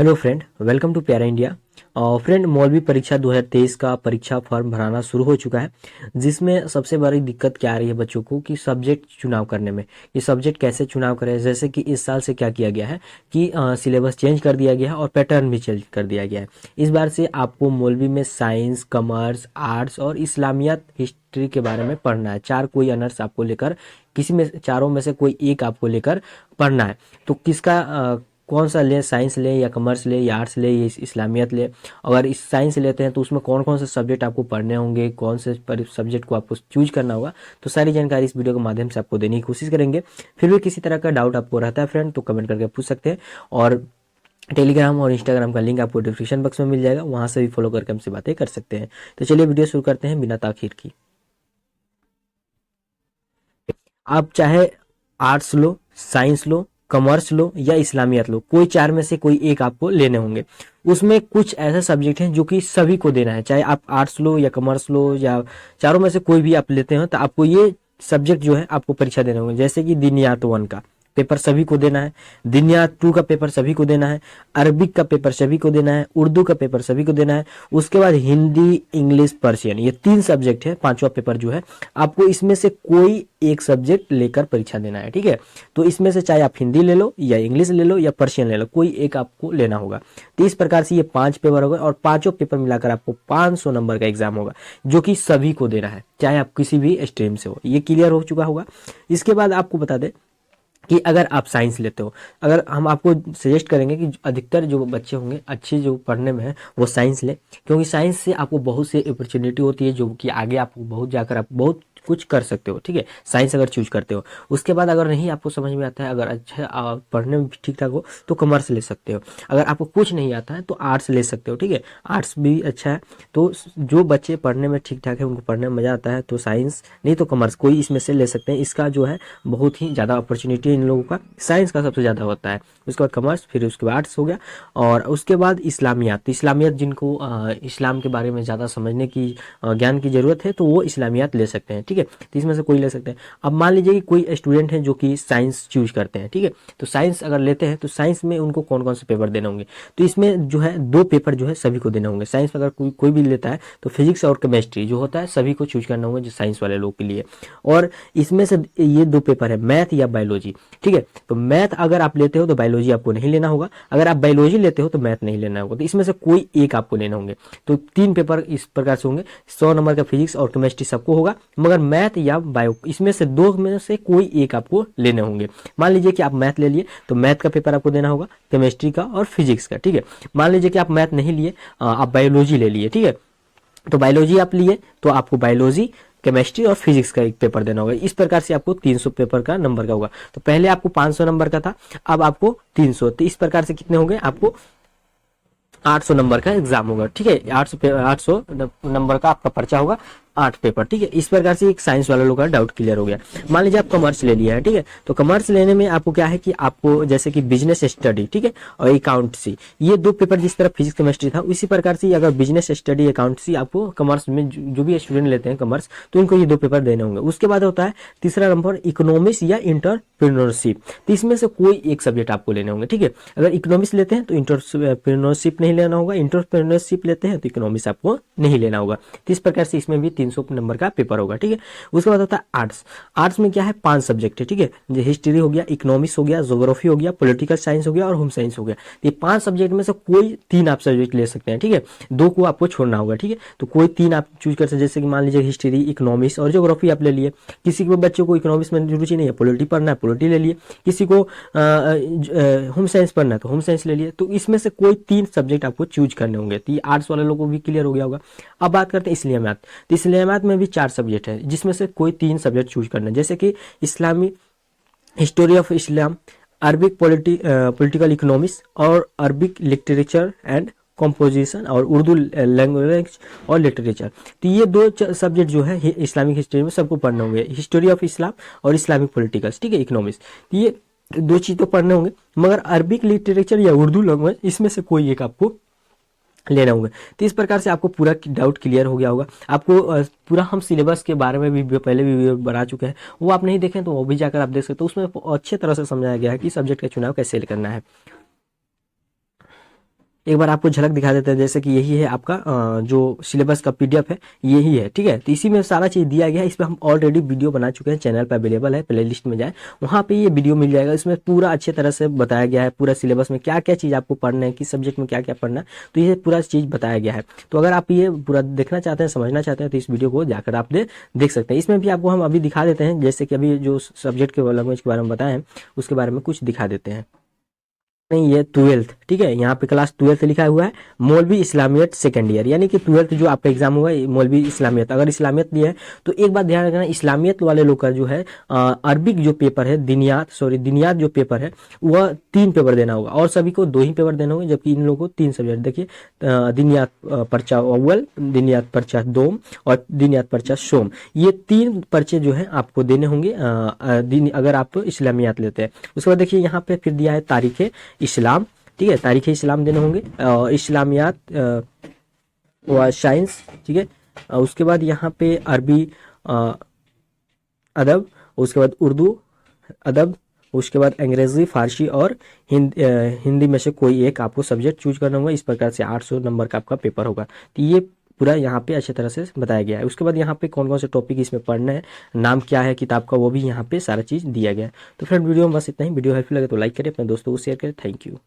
Hello friend, welcome to प्यारा India. Friend, मौलवी परीक्षा 2023 का परीक्षा फॉर्म भराना शुरू हो चुका है, जिसमें सबसे बड़ी दिक्कत क्या आ रही है बच्चों को कि सब्जेक्ट चुनाव करने में। ये सब्जेक्ट कैसे चुनाव करें, जैसे कि इस साल से क्या किया गया है कि सिलेबस चेंज कर दिया गया है और पैटर्न भी चेंज कर दिया गया है। इस बार से आपको मौलवी में साइंस, कॉमर्स, आर्ट्स और इस्लामियात हिस्ट्री के बारे में पढ़ना है। चार कोई ऑनर्स आपको लेकर, किसी में चारों में से कोई एक आपको लेकर पढ़ना है। तो किसका कौन सा ले, साइंस ले या कॉमर्स ले या आर्ट्स ले या इस्लामियत ले। अगर इस साइंस लेते हैं तो उसमें कौन कौन से सब्जेक्ट आपको पढ़ने होंगे, कौन से सब्जेक्ट को आपको चूज करना होगा, तो सारी जानकारी इस वीडियो के माध्यम से आपको देने की कोशिश करेंगे। फिर भी किसी तरह का डाउट आपको रहता है फ्रेंड, तो कमेंट करके पूछ सकते हैं। और टेलीग्राम और इंस्टाग्राम का लिंक आपको डिस्क्रिप्शन बॉक्स में मिल जाएगा, वहां से भी फॉलो करके हमसे बातें कर सकते हैं। तो चलिए वीडियो शुरू करते हैं बिना ताखीर की। आप चाहे आर्ट्स लो, साइंस लो, कॉमर्स लो या इस्लामियत लो, कोई चार में से कोई एक आपको लेने होंगे। उसमें कुछ ऐसे सब्जेक्ट हैं जो कि सभी को देना है, चाहे आप आर्ट्स लो या कॉमर्स लो या चारों में से कोई भी आप लेते हो, तो आपको ये सब्जेक्ट जो है आपको परीक्षा देने होंगे। जैसे कि दिनियात 1 का पेपर सभी को देना है, दिनियात 2 का पेपर सभी को देना है, अरबिक का पेपर सभी को देना है, उर्दू का पेपर सभी को देना है। उसके बाद हिंदी, इंग्लिश, पर्शियन, ये 3 सब्जेक्ट है। 5वां पेपर जो है आपको इसमें से कोई एक सब्जेक्ट लेकर परीक्षा देना है, ठीक है। तो इसमें से चाहे आप हिंदी ले लो या इंग्लिश ले लो या पर्शियन ले लो, कोई एक आपको लेना होगा। तो इस प्रकार से ये 5 पेपर होगा और पांचों पेपर मिलाकर आपको 500 नंबर का एग्जाम होगा, जो कि सभी को देना है, चाहे आप किसी भी स्ट्रीम से हो। ये क्लियर हो चुका होगा। इसके बाद आपको बता दें कि अगर आप साइंस लेते हो, अगर हम आपको सजेस्ट करेंगे कि अधिकतर जो बच्चे होंगे अच्छे जो पढ़ने में है वो साइंस ले, क्योंकि साइंस से आपको बहुत सी अपॉर्चुनिटी होती है, जो कि आगे आपको बहुत जाकर आप बहुत कुछ कर सकते हो, ठीक है। साइंस अगर चूज करते हो, उसके बाद अगर नहीं आपको समझ में आता है, अगर अच्छा पढ़ने में ठीक ठाक हो तो कॉमर्स ले सकते हो। अगर आपको कुछ नहीं आता है तो आर्ट्स ले सकते हो, ठीक है। आर्ट्स भी अच्छा है। तो जो बच्चे पढ़ने में ठीक ठाक है, उनको पढ़ने में मजा आता है, तो साइंस नहीं तो कॉमर्स कोई इसमें से ले सकते हैं। इसका जो है बहुत ही ज़्यादा अपॉर्चुनिटी इन लोगों का साइंस का सबसे ज़्यादा होता है। उसके बाद कॉमर्स, फिर उसके बाद आर्ट्स हो गया, और उसके बाद इस्लामियात। तो इस्लामियात जिनको इस्लाम के बारे में ज़्यादा समझने की ज्ञान की ज़रूरत है, तो वो इस्लामियात ले सकते हैं, ठीक है। तो इसमें से कोई ले सकते हैं। अब मान लीजिए कि कोई स्टूडेंट है जो कि साइंस चूज करते हैं, ठीक है। तो साइंस अगर लेते हैं तो साइंस में उनको कौन कौन से पेपर देने होंगे, तो इसमें जो है 2 पेपर जो है सभी को देने होंगे। साइंस अगर कोई भी लेता है तो फिजिक्स और केमिस्ट्री जो होता है सभी को चूज करना होगा, जो साइंस वाले लोग के लिए। और इसमें से ये 2 पेपर है, मैथ या बायोलॉजी, ठीक है। तो मैथ अगर आप लेते हो तो बायोलॉजी आपको नहीं लेना होगा, अगर आप बायोलॉजी लेते हो तो मैथ नहीं लेना होगा। तो इसमें से कोई एक आपको लेना होंगे। तो 3 पेपर इस प्रकार से होंगे, 100 नंबर का फिजिक्स और केमिस्ट्री सबको होगा, मगर मैथ या बायो इसमें से 2 में से कोई एक आपको लेने होंगे। मान लीजिए कि आप मैथ ले लिए तो मैथ का पेपर आपको देना होगा, केमिस्ट्री का और फिजिक्स का, ठीक है। मान लीजिए कि आप मैथ नहीं लिए, आप बायोलॉजी ले लिए, ठीक है। तो बायोलॉजी आप लिए तो आपको बायोलॉजी, केमिस्ट्री और फिजिक्स का एक पेपर देना होगा। इस प्रकार से आपको 300 पेपर का नंबर का होगा। तो पहले आपको 500 नंबर का था, अब आपको 300। तो इस प्रकार से कितने होंगे, आपको 800 नंबर का एग्जाम होगा, ठीक है। 800 नंबर का आपका पर्चा होगा, 8 पेपर, ठीक है। इस प्रकार से एक साइंस वाला लोग का डाउट क्लियर हो गया। मान लीजिए आप कॉमर्स ले लिया है, ठीक है। तो कॉमर्स लेने में आपको क्या है कि आपको जैसे कि बिजनेस स्टडी, ठीक है, और अकाउंटेंसी, ये 2 पेपर जिस तरह फिजिक्स केमिस्ट्री था उसी प्रकार से अगर बिजनेस स्टडी, अकाउंटेंसी आपको कॉमर्स में जो भी स्टूडेंट लेते हैं कॉमर्स, तो इनको ये 2 पेपर देने होंगे। उसके बाद होता है तीसरा नंबर इकोनॉमिक्स या इंटरप्रेन्योरशिप। तो इसमें से कोई एक सब्जेक्ट आपको लेने होंगे, ठीक है। अगर इकोनॉमिक्स लेते हैं तो इंटरप्रेन्योरशिप नहीं लेना होगा, इंटरप्रेन्योरशिप लेते हैं तो इकोनॉमिक्स आपको नहीं लेना होगा। तो इस प्रकार से इसमें भी 300 नंबर का पेपर होगा, ठीक है। उसके बाद होता है आर्ट्स। आर्ट्स में क्या है, 5 सब्जेक्ट है, ठीक है। हिस्ट्री हो गया, इकोनॉमिक्स हो गया, ज्योग्राफी हो गया, पॉलिटिकल साइंस हो गया और होम साइंस हो गया। ये 5 सब्जेक्ट में से कोई 3 आप सब्जेक्ट ले सकते हैं, ठीक है। 2 को आपको छोड़ना होगा, ठीक है। तो कोई 3 आप चूज कर सकते हैं, जैसे कि मान लीजिए हिस्ट्री, इकोनॉमिक्स और ज्योग्राफी आप ले लिए। किसी को बच्चों को इकोनॉमिक्स में रुचि नहीं है, पॉलिटी पढ़ना है, पॉलिटी ले लिए। किसी को होम साइंस पढ़ना है तो होम साइंस ले लिए। तो इसमें से कोई 3 सब्जेक्ट आपको चूज करने होंगे। तो ये आर्ट्स वाले लोगों को भी क्लियर हो गया होगा। अब बात करते हैं इस्लामियात। तो इस्लामियात में भी 4 सब्जेक्ट है, जिसमें से कोई 3 सब्जेक्ट चूज करना है, जैसे कि इस्लामी history of Islam, Arabic political economics और अरबिक लिटरेचर एंड कंपोजिशन और उर्दू लैंग्वेज और लिटरेचर। तो ये 2 सब्जेक्ट जो है इस्लामिक हिस्ट्री में सबको पढ़ने होंगे, हिस्टोरी ऑफ इस्लाम और इस्लामिक पॉलिटिकल्स, ठीक है, इकोनॉमिक्स। तो ये 2 चीज तो पढ़ने होंगे, मगर अरबिक लिटरेचर या उर्दू लैंग्वेज इसमें से कोई एक आपको लेना होगा। तो इस प्रकार से आपको पूरा डाउट क्लियर हो गया होगा। आपको पूरा हम सिलेबस के बारे में भी पहले भी वीडियो बना चुके हैं, वो आप नहीं देखें तो वो भी जाकर आप देख सकते हो। उसमें अच्छे तरह से समझाया गया है कि सब्जेक्ट का चुनाव कैसे करना है। एक बार आपको झलक दिखा देते हैं, जैसे कि यही है आपका जो सिलेबस का पीडीएफ है, यही है, ठीक है। तो इसी में सारा चीज़ दिया गया है। इस पर हम ऑलरेडी वीडियो बना चुके हैं, चैनल पर अवेलेबल है, प्ले लिस्ट में जाए वहाँ पे ये वीडियो मिल जाएगा। इसमें पूरा अच्छे तरह से बताया गया है, पूरा सिलेबस में क्या क्या चीज़ आपको पढ़ना है, किस सब्जेक्ट में क्या क्या पढ़ना है, तो ये पूरा चीज़ बताया गया है। तो अगर आप ये पूरा देखना चाहते हैं, समझना चाहते हैं, तो इस वीडियो को जाकर आप देख सकते हैं। इसमें भी आपको हम अभी दिखा देते हैं, जैसे कि अभी जो सब्जेक्ट के लैंग्वेज के बारे में बताए हैं उसके बारे में कुछ दिखा देते हैं। नहीं, ये 12th, ठीक है, यहाँ पे क्लास 12th लिखा हुआ है, मौलवी इस्लामियत सेकेंड ईयर, यानी कि 12th जो आपका एग्जाम हुआ है मौलवी इस्लामियत। अगर इस्लामियत भी है तो एक बात ध्यान रखना, इस्लामियत वाले लोग का जो है अरबिक जो पेपर है, दिनियात जो पेपर है वह 3 पेपर देना होगा, और सभी को 2 ही पेपर देना होगा, जबकि इन लोगों को 3 सब्जेक्ट। देखिए दिनियात पर्चा अव्वल, दिनियात पर्चा दोम और दिनियात पर्चा सोम, ये 3 पर्चे जो है आपको देने होंगे अगर आप इस्लामियात लेते हैं। उसके बाद देखिए यहाँ पे फिर दिया है तारीख इस्लाम, ठीक है, तारीख इस्लाम देने होंगे, इस्लामियात व साइंस, ठीक है। उसके बाद यहाँ पे अरबी अदब, उसके बाद उर्दू अदब, उसके बाद अंग्रेजी, फारसी और हिंदी में से कोई एक आपको सब्जेक्ट चूज करना होगा। इस प्रकार से 800 नंबर का आपका पेपर होगा। तो ये पूरा यहाँ पे अच्छे तरह से बताया गया है। उसके बाद यहाँ पे कौन कौन से टॉपिक इसमें पढ़ना है, नाम क्या है किताब का, वो भी यहाँ पे सारा चीज़ दिया गया है। तो फ्रेंड वीडियो में बस इतना ही। वीडियो हेल्पफुल लगे तो लाइक करें, अपने दोस्तों को शेयर करें। Thank you.